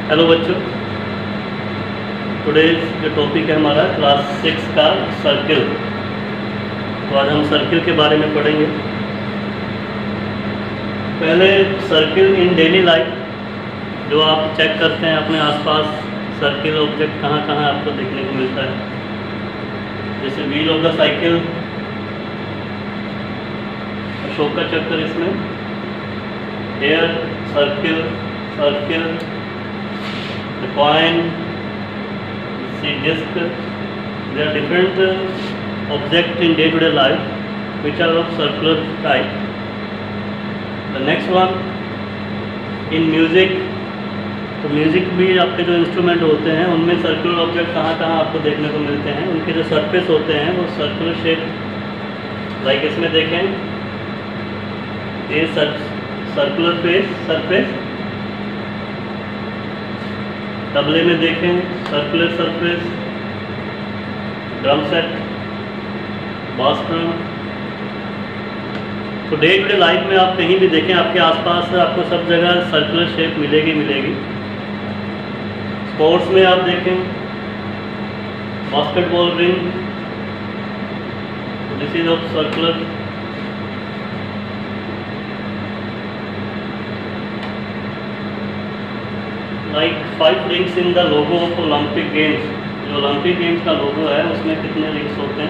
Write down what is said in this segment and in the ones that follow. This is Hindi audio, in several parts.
हेलो बच्चों, टुडे जो टॉपिक है हमारा क्लास 6 का सर्किल। तो आज हम सर्किल के बारे में पढ़ेंगे। पहले सर्किल इन डेली लाइफ जो आप चेक करते हैं अपने आसपास, सर्किल ऑब्जेक्ट कहाँ कहाँ आपको देखने को मिलता है। जैसे wheel of the cycle, Ashok का चक्कर, इसमें air circle, circle, the coin, see disc. There are different objects in day-to-day life which are of circular type. The next one in music. तो म्यूज़िक भी आपके जो इंस्ट्रूमेंट होते हैं उनमें सर्कुलर ऑब्जेक्ट कहाँ कहाँ आपको देखने को मिलते हैं। उनके जो सरफेस होते हैं वो सर्कुलर शेप, लाइक इसमें देखें ये सर्कुलर फेस सरफेस। तबले में देखें सर्कुलर सरफेस, ड्रम सेट, बास ड्रम। तो डे टू डे लाइफ में आप कहीं भी देखें आपके आसपास आपको सब जगह सर्कुलर शेप मिलेगी। स्पोर्ट्स में आप देखें basketball ring, this is of circular. Like 5 rings in the logo of Olympic games. जो ओलंपिक गेम्स का लोगो है उसमें कितने रिंग्स होते हैं,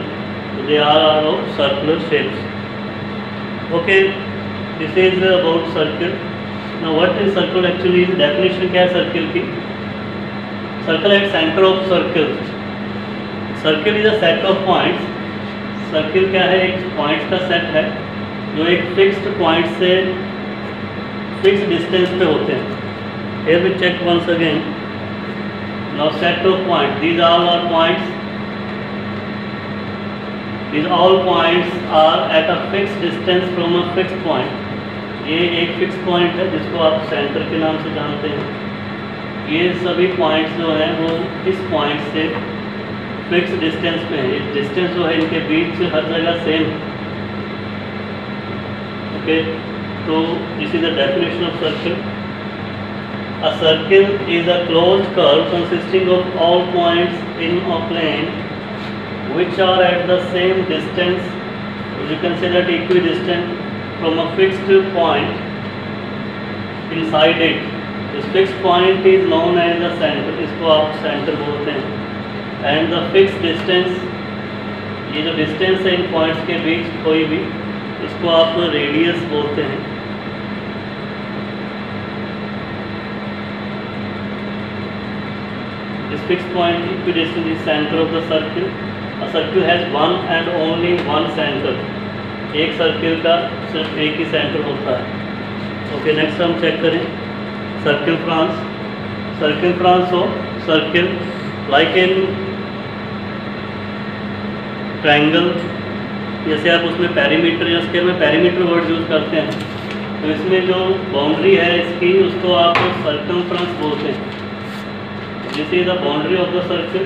तो they are of circular shapes. Okay, this is about circle. Now what is circle actually? Definition क्या है सर्किल की? Circle at centre of circle. Circle is a set of points. Circle क्या है? एक पॉइंट्स का सेट है जो एक फिक्स्ड पॉइंट से फिक्स्ड डिस्टेंस पे होते हैं। Here we check once again. Now set of points. These all are points. These all points are at a fixed distance from a fixed point. ये एक फिक्स पॉइंट है जिसको आप सेंटर के नाम से जानते हैं। ये सभी पॉइंट्स जो हैं वो इस पॉइंट से फिक्स डिस्टेंस पे हैं। ये डिस्टेंस जो है इनके बीच से हर जगह सेम। ओके, तो this is the definition of circle. A circle is a closed curve consisting of all points in a plane which are at the same distance, you can say that equidistant, from a fixed point inside it. This fixed point is known as the center, इसको आप center बोलते हैं। And the fixed distance, ये जो distance है इन points के बीच कोई भी, इसको आप radius बोलते हैं। This fixed point equidistant is center of the circle. A circle has one and only one center. एक सर्किल का सिर्फ एक ही सेंटर होता है। ओके, नेक्स्ट हम चेक करें सर्किल फ्रांस। सर्किल फ्रांस हो सर्किल लाइक इन ट्रायंगल। जैसे आप उसमें पेरीमीटर या स्केल में पेरीमीटर वर्ड यूज़ करते हैं, तो इसमें जो बाउंड्री है इसकी उसको आप सर्कमफ्रेंस बोलते हैं। This is the boundary of the circle.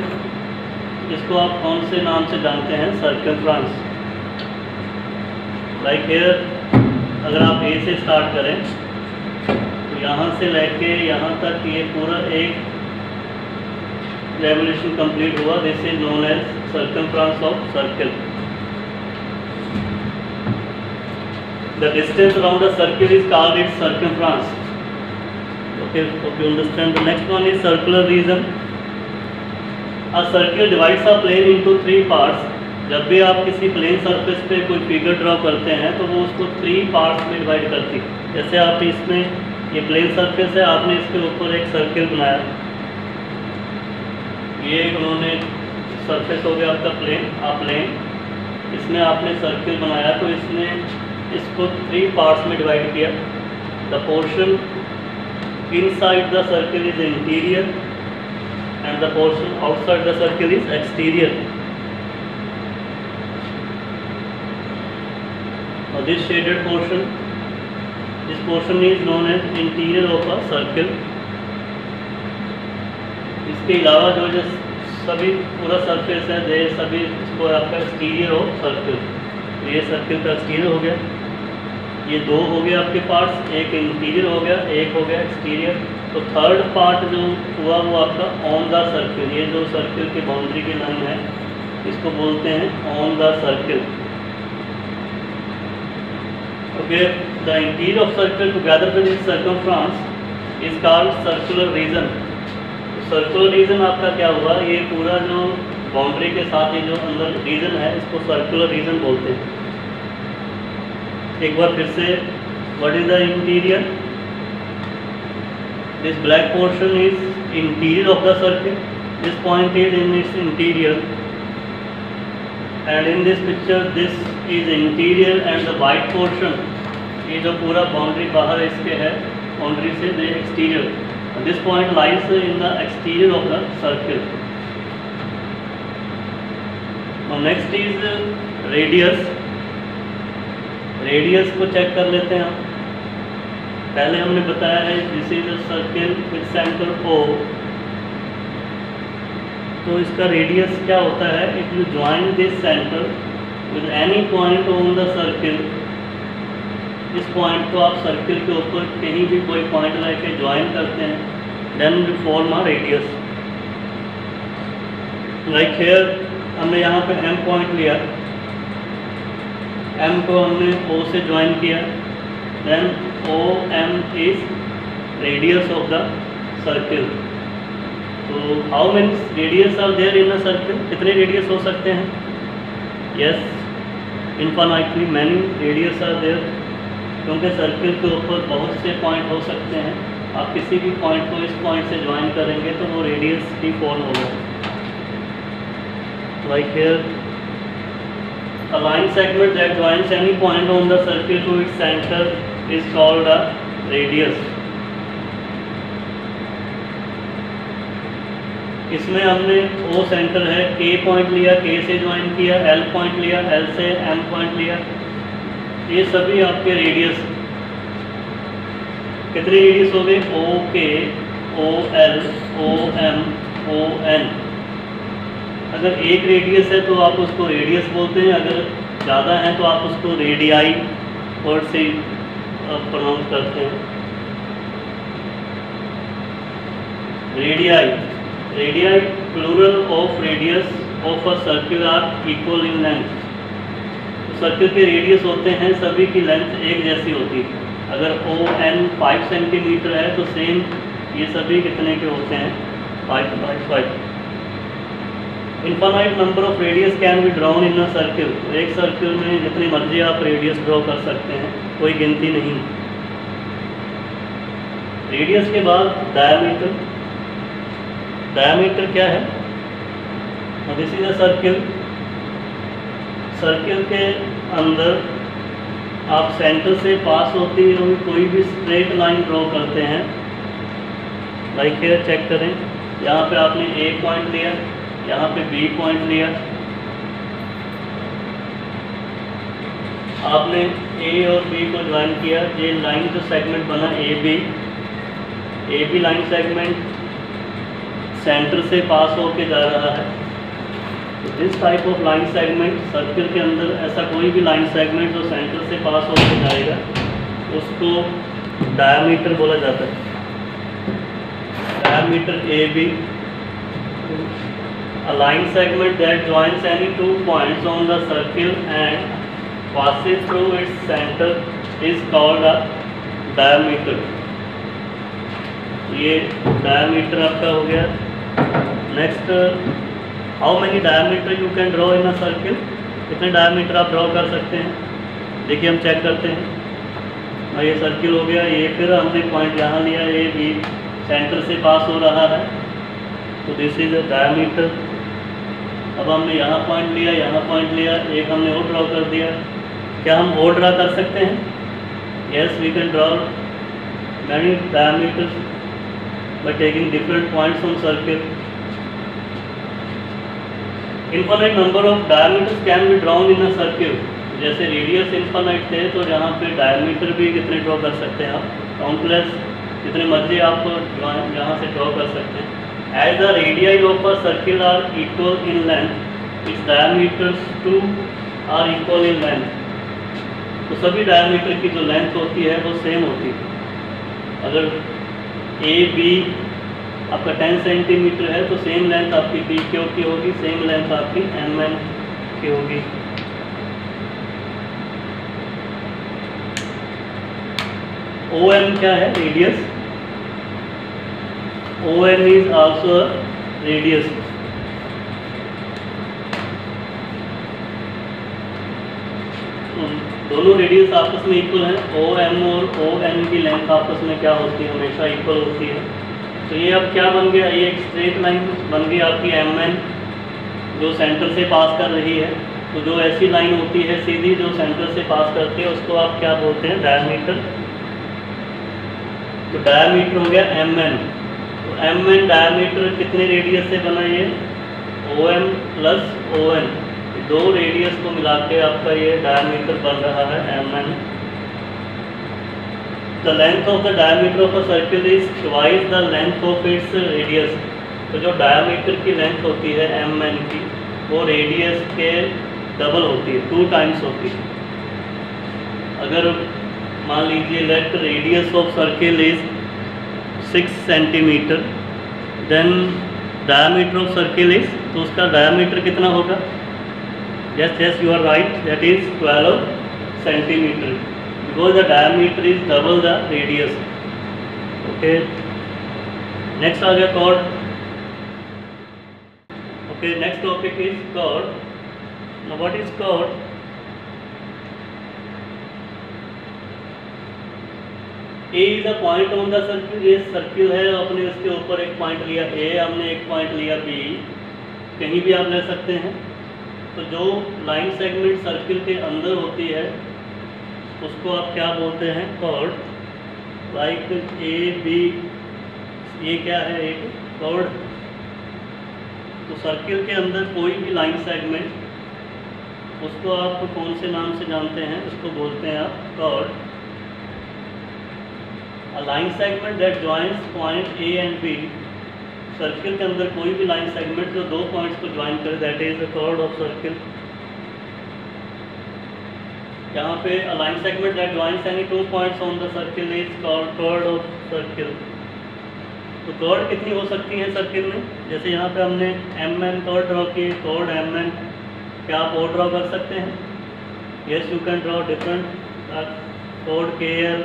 इसको आप कौन से नाम से जानते हैं? सर्कमफ्रेंस। लाइक हियर, अगर आप ए से स्टार्ट करें तो यहाँ से लेके यहाँ तक ये पूरा एक रेवोल्यूशन कंप्लीट हुआ। This is known as circumference of circle. The distance around the circle is called its circumference. Okay, hope you understand. The next one is circular region. A circle divides a plane into 3 parts. जब भी आप किसी प्लेन सरफेस पे कोई फिगर ड्रॉ करते हैं तो वो उसको 3 पार्ट्स में डिवाइड करती है। जैसे आप इसमें ये प्लेन सरफेस है, आपने इसके ऊपर एक सर्किल बनाया, ये उन्होंने सरफेस हो गया आपका प्लेन, इसमें आपने सर्किल बनाया तो इसने इसको 3 पार्ट्स में डिवाइड किया। The portion inside the circle is interior and the portion outside the circle is exterior. Now this shaded portion, this portion is known as interior of a circle. इसके अलावा जो सभी पूरा सरफेस है ये सभी इसको आपका एक्सटीरियर ऑफ सर्किल। ये सर्किल का एक्सटीरियर हो गया। ये दो हो गए आपके पार्ट्स, एक इंटीरियर हो गया, एक हो गया एक्सटीरियर। तो थर्ड पार्ट जो हुआ वो आपका ऑन द सर्किल, ये जो सर्किल की बाउंड्री की लाइन है इसको बोलते हैं on the circle. Okay, the interior of circle together with its circumference is called circular region. Circular region आपका क्या हुआ, ये पूरा जो बाउंड्री के साथ ये जो अंदर रीजन है इसको सर्कुलर रीजन बोलते हैं। एक बार फिर से, what is the interior? This black portion is interior of the circle, this point is in its interior, and in this picture this is interior and the white portion, ये जो पूरा बाउंड्री बाहर इसके है बाउंड्री से, the exterior, this point lies in the exterior of the circle. Next is radius. Radius को चेक कर लेते हैं हम। पहले हमने बताया है this is a circle with centre O, तो इसका रेडियस क्या होता है? If you join this centre with any point on the circle, इस पॉइंट को आप सर्किल के ऊपर कहीं भी कोई पॉइंट लेके ज्वाइन करते हैं, then we form a radius. Like here हमने यहाँ पे M पॉइंट लिया, M को हमने O से ज्वाइन किया, then OM is radius of the circle. तो how many radius are there in a circle? कितने रेडियस हो सकते हैं? Yes, infinitely many radius are there, क्योंकि सर्किल के ऊपर बहुत से पॉइंट हो सकते हैं। आप किसी भी पॉइंट को इस पॉइंट से ज्वाइन करेंगे तो वो रेडियस ही फॉर्म होगा। Like here, a line segment that joins any point on the circle to its center is called a radius. इसमें हमने O सेंटर है, K पॉइंट लिया, K से ज्वाइन किया, L पॉइंट लिया, L से M पॉइंट लिया, ये सभी आपके रेडियस। कितने रेडियस हो गए? OK, OL, OM, ON। अगर एक रेडियस है तो आप उसको रेडियस बोलते हैं, अगर ज़्यादा है तो आप उसको रेडियाई वर्ड से प्रोनाउंस करते हैं। Radii, radii plural of radius of a circle are equal in length. तो सर्किल के रेडियस होते हैं, सभी की लेंथ एक जैसी होती है। अगर ON 5 सेंटीमीटर है तो सेम ये सभी कितने के होते हैं? 5 by 5। Infinite number of radius can be drawn in a circle. एक सर्किल में जितनी मर्जी आप रेडियस ड्रॉ कर सकते हैं, कोई गिनती नहीं। रेडियस के बाद डायमीटर। डायमीटर क्या है? This is a circle. Circle के अंदर आप सेंटर से पास होती हुई कोई भी स्ट्रेट लाइन ड्रॉ करते हैं। लाइक हियर चेक करें, यहाँ पे आपने A पॉइंट लिया, यहाँ पे B पॉइंट लिया, आपने A और B को ज्वाइन किया, ये लाइन जो सेगमेंट बना AB लाइन सेगमेंट सेंटर से पास होके जा रहा है। तो this type of line segment, circle के अंदर ऐसा कोई भी लाइन सेगमेंट जो सेंटर से पास होके जाएगा उसको डायमीटर बोला जाता है। Diameter AB, a line segment that joins any two points on the circle and passes through its center is called a diameter। ये डायमीटर आपका हो गया। Next, how many diameter you can draw in a circle? कितने डायमीटर आप ड्रॉ कर सकते हैं? देखिए हम चेक करते हैं। ये सर्किल हो गया, ये फिर हमने पॉइंट यहाँ लिया, ये भी सेंटर से पास हो रहा है, तो दिस इज अ डायमीटर। अब हमने यहाँ पॉइंट लिया, यहाँ पॉइंट लिया, एक हमने और ड्रॉ कर दिया। क्या हम और ड्रॉ कर सकते हैं? Yes, we can draw many diameters by taking different points on circle. Infinite number of diameters can be drawn in a circle. जैसे रेडियस इनफाइनाइट थे तो यहाँ पे डायमीटर भी कितने ड्रॉ कर सकते हैं आप? काउंटलेस, जितने मर्जी आप यहाँ से ड्रॉ कर सकते हैं। As the radii of a circle are equal in length, its diameters too are equal in length। तो सभी डायमीटर की जो लेंथ होती है वो सेम होती है। अगर ए बी आपका 10 सेंटीमीटर है, तो सेम लेंथ आपकी पी क्यू की होगी, सेम लेंथ आपकी एम एन की होगी। ओ एम क्या है? Radius. O N is also radius. दोनों रेडियस आपस में इक्वल हैं। ओ एम और ओ एन की लेंथ आपस में क्या होती है? हमेशा इक्वल होती है। तो ये अब क्या बन गया? ये एक स्ट्रेट लाइन बन गई आपकी एम एन, जो सेंटर से पास कर रही है। तो जो ऐसी लाइन होती है सीधी जो सेंटर से पास करती है, उसको आप क्या बोलते हैं? डायमीटर। तो डायमीटर हो गया एम एन। तो एम एन डायमीटर कितने रेडियस से बना? ये O M plus O N, दो रेडियस को मिला के आपका ये डायमीटर बन रहा है M N. The length of the diameter of a circle is twice the length of its radius. तो जो डायमीटर की लेंथ होती है एम एन की, वो रेडियस के डबल होती है, 2 टाइम्स होती है। अगर मान लीजिए let radius of circle is 6 centimetre, then diameter of circle is, तो उसका डायमीटर कितना होगा? Yes, you are right. That is 12 centimeter because the diameter is double the radius. Okay. Next आ गया chord. Okay. Next topic is chord. Now what is chord? A is a point on the circle. ये सर्किल है, अपने उसके ऊपर एक पॉइंट लिया A, हमने एक पॉइंट लिया B, कहीं भी आप ले सकते हैं। तो जो लाइन सेगमेंट सर्किल के अंदर होती है उसको आप क्या बोलते हैं? कॉर्ड। लाइक ए बी, ये क्या है? एक कॉर्ड। तो सर्किल के अंदर कोई भी लाइन सेगमेंट, उसको आप कौन से नाम से जानते हैं? उसको बोलते हैं आप chord. A line segment that joins point A and B, circle के अंदर कोई भी लाइन सेगमेंट जो दो पॉइंट्स को ज्वाइन करे, that is the chord of circle. यहाँ पे a line segment that joins any 2 points on the circle is called chord of circle. तो कॉर्ड कितनी हो सकती है सर्किल में? जैसे यहाँ पे हमने एम एन कॉर्ड ड्रॉ की, कॉर्ड एम एन, क्या आप और ड्रॉ कर सकते हैं? Yes, you can draw different chord K L,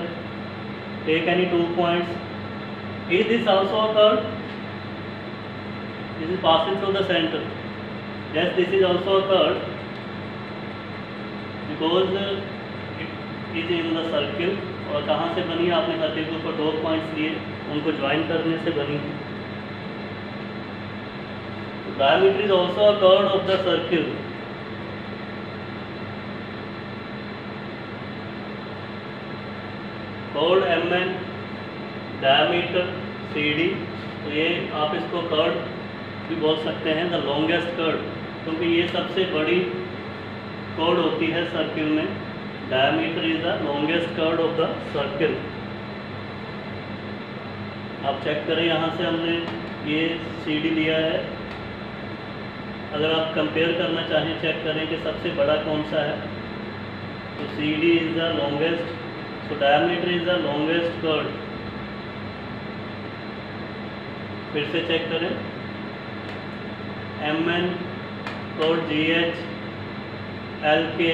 take any 2 points. Is this also a chord? This is passing through the center. Yes, this is also a curve because it is in the circle. और कहाँ से बनी? आपने सर्किल के ऊपर 2 पॉइंट्स लिए, उनको ज्वाइन करने से बनी। Diameter is also a chord of the circle. Chord Mn, diameter CD। तो ये आप इसको chord भी बोल सकते हैं, द लॉन्गेस्ट कर्ड, क्योंकि ये सबसे बड़ी कर्ड होती है सर्किल में। Diameter is the longest chord of the circle. आप चेक करें, यहाँ से हमने ये CD लिया है। अगर आप कंपेयर करना चाहें, चेक करें कि सबसे बड़ा कौन सा है, तो CD is the longest, so diameter is the longest chord. फिर से चेक करें, M N chord GH, LK,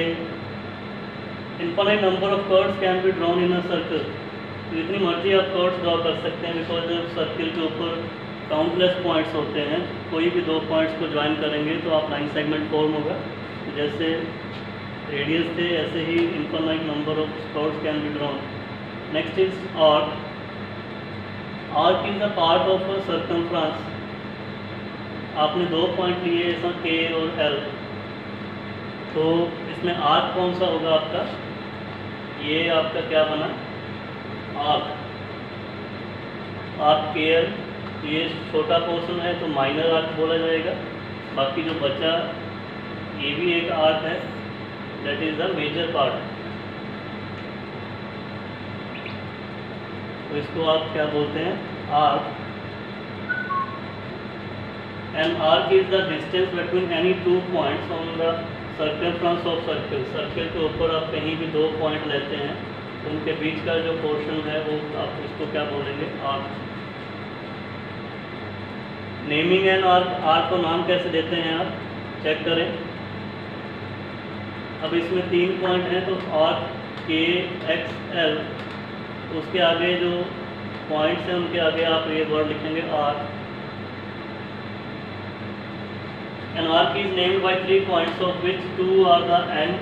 infinite number of chords can be drawn in a circle. तो जितनी मर्जी आप कर्ड्स ड्रॉ कर सकते हैं, बिकॉज जब सर्किल के ऊपर काउंटलेस पॉइंट्स होते हैं, कोई भी 2 पॉइंट्स को ज्वाइन करेंगे तो आप लाइन सेगमेंट फॉर्म होगा। तो जैसे रेडियस थे, ऐसे ही infinite number of chords can be drawn. Next is arc. Arc is a part of a circumference. आपने 2 पॉइंट लिए, ऐसा K और L, तो इसमें आर्क कौन सा होगा आपका? ये आपका क्या बना? आर्क। आर्क KL, ये छोटा पोर्शन है तो माइनर आर्क बोला जाएगा। बाकी जो बचा ये भी एक आर्क है, that is the major part. तो इसको आप क्या बोलते हैं? Arc. And arc is the distance between any 2 points on the circumference of circle. Circle के ऊपर आप कहीं भी 2 पॉइंट लेते हैं, तो उनके बीच का जो पोर्शन है वो आप इसको क्या बोलेंगे? Arc. Naming an arc, arc को नाम कैसे देते हैं आप चेक करें। अब इसमें 3 पॉइंट हैं, तो आर्क के एक्स एल, उसके आगे जो पॉइंट्स हैं उनके आगे आप ये वर्ड लिखेंगे arc. An arc is named by 3 points of which 2 are the end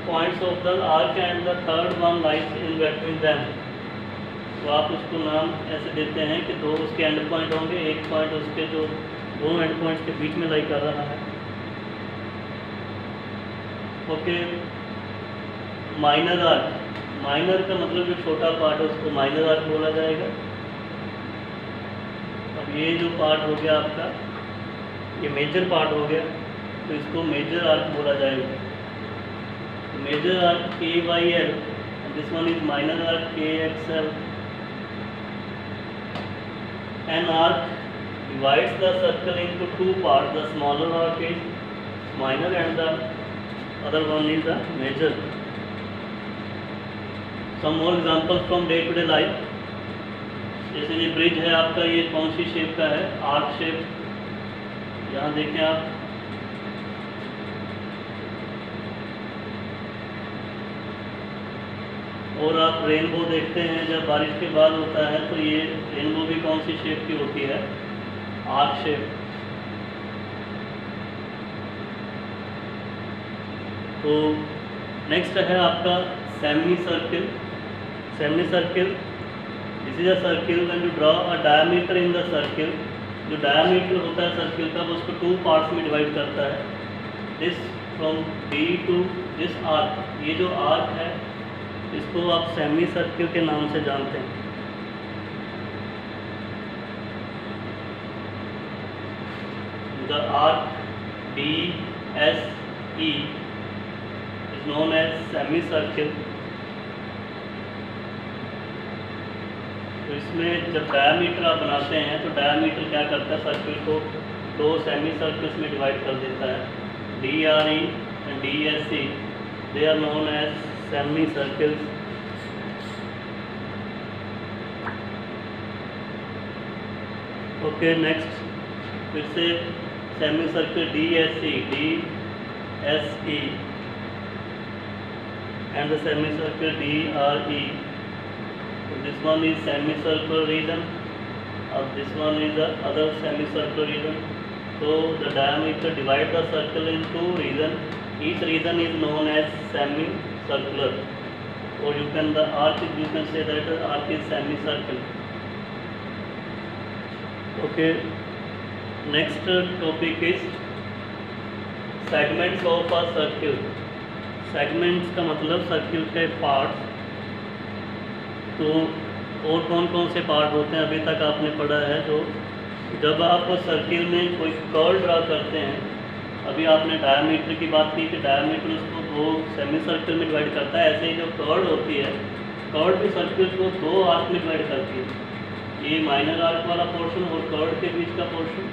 points of the arc and the third one lies in between them. तो आप उसको नाम ऐसे देते हैं कि 2 उसके एंड पॉइंट होंगे, 1 पॉइंट उसके जो 2 एंड पॉइंट्स के बीच में लाई कर रहा है। ओके, माइनर आर्क, माइनर का मतलब जो छोटा पार्ट है उसको माइनर आर्क बोला जाएगा। अब ये जो पार्ट हो गया आपका, ये मेजर पार्ट हो गया, तो इसको मेजर आर्क बोला जाएगा। तो major arc K Y L, this one is minor arc K X L. An arc divides the circle into 2 parts, the smaller arc is minor and the other one is the major. Some more examples from day to day life. जैसे ये ब्रिज है आपका, ये कौन सी शेप का है, आर्क शेप। यहाँ देखें आप, और आप रेनबो देखते हैं जब बारिश के बाद होता है, तो ये रेनबो भी कौन सी शेप की होती है, आर्क शेप। तो नेक्स्ट है आपका semi circle. Semi circle, this is a circle when you draw a diameter in the circle. जो डायमीटर होता है सर्किल का, वो उसको 2 पार्ट्स में डिवाइड करता है। This from D to this arc, ये जो आर्क है इसको आप सेमी सर्किल के नाम से जानते हैं। The arc BSE is known as semi circle. तो इसमें जब डायमीटर आप बनाते हैं तो डायमीटर क्या करता है, सर्किल को 2 सेमी सर्किल्स में डिवाइड कर देता है। DRE and DSE, they are known as semi circles. Okay, next फिर से semi circle DSE and the semicircle DRE. So this one is semicircular region, this one is the other semicircular region. So the diameter divide the circle in 2 regions. Each region is known as semicircular, or you can say that the arc is semicircle. Okay, next topic is segments of a circle. Segments का मतलब सर्किल के पार्ट्स। तो और कौन कौन से पार्ट होते हैं अभी तक आपने पढ़ा है। तो जब आप सर्किल में कोई कर्व ड्रा करते हैं, अभी आपने डायमीटर की बात की कि डायमीटर उसको 2 सेमी सर्किल में डिवाइड करता है। ऐसे ही जो कर्व होती है, कर्व भी सर्किल को 2 आर्क में डिवाइड करती है। ये माइनर आर्क वाला पोर्शन और कर्व के बीच का पोर्शन।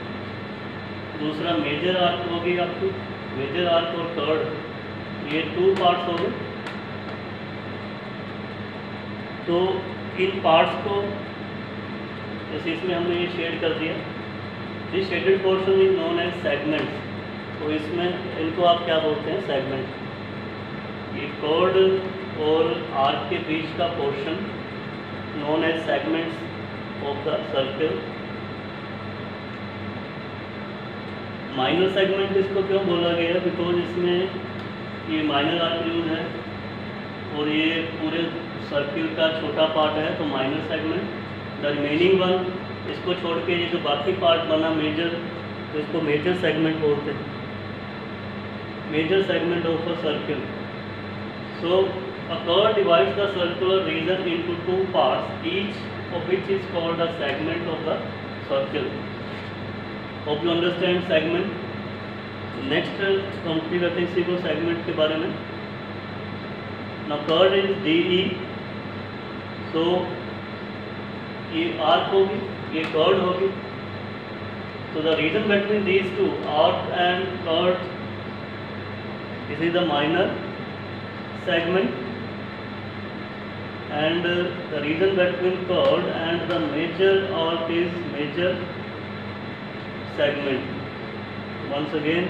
दूसरा मेजर आर्क होगी आपकी, मेजर आर्क और कर्व, ये 2 पार्ट्स हो गए। तो इन पार्ट्स को जैसे इसमें हमने ये शेड कर दिया, this shaded portion is known as segments. तो इसमें इनको आप क्या बोलते हैं, सेगमेंट। ये कर्व और आर्क के बीच का portion known as segments of the circle. Minor segment इसको क्यों बोला गया, बिकॉज इसमें ये माइनर आर्क यूज है और ये पूरे सर्किल का छोटा पार्ट है, तो minor segment. The remaining one, इसको छोड़ के ये जो बाकी पार्ट बना मेजर, तो इसको मेजर सेगमेंट बोलते हैं, major segment of a circle. So a curve divides the circular region into 2 parts, each of which is called a segment of the circle. Hope you understand segment. Next complete करते हैं इसी को सेगमेंट के बारे में। Now curve is DE। So ये आर्क होगी, ये कर्व होगी। So the region between these two, arc and curve, this is the minor segment, and the region between curve and the major arc is major segment. Once again,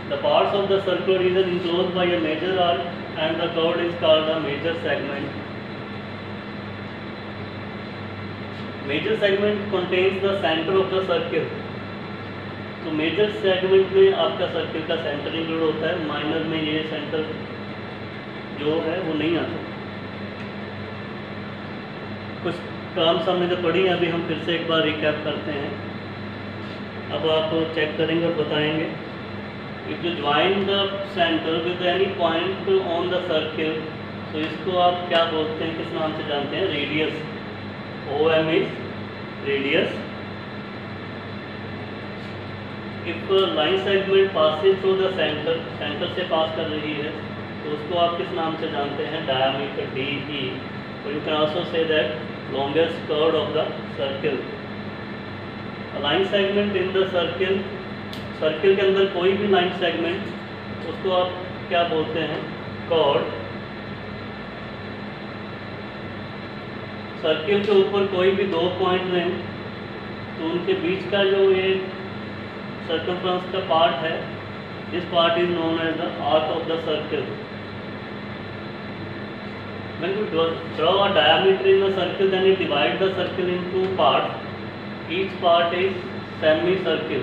the parts of the circular region enclosed by a major arc and the chord is called a major segment. Major segment contains the center of the circle. तो मेजर सेगमेंट में आपका सर्किल का सेंटर इंक्लूड होता है, माइनर में ये सेंटर जो है वो नहीं आता। कुछ टर्म्स हमने जो पढ़ी हैं अभी हम फिर से एक बार रिकैप करते हैं। अब आप चेक करेंगे और बताएंगे। If you join the centre with any point on the circle, तो इसको आप क्या बोलते हैं, किस नाम से जानते हैं? Radius. OM is radius. If line segment passing through the centre, centre से पास कर रही है तो उसको आप किस नाम से जानते हैं? Diameter, DE। और you can also say that longest curve of the circle. Line segment in the circle, circle के अंदर कोई भी लाइन सेगमेंट उसको आप क्या बोलते हैं? कॉर्ड। सर्किल के ऊपर कोई भी दो पॉइंट लें तो उनके बीच का जो ये सर्कमफ्रेंस का पार्ट है, this part is known as the arc of the circle. When you draw a diameter in a circle, then you divide the circle into parts. Each part is semicircle.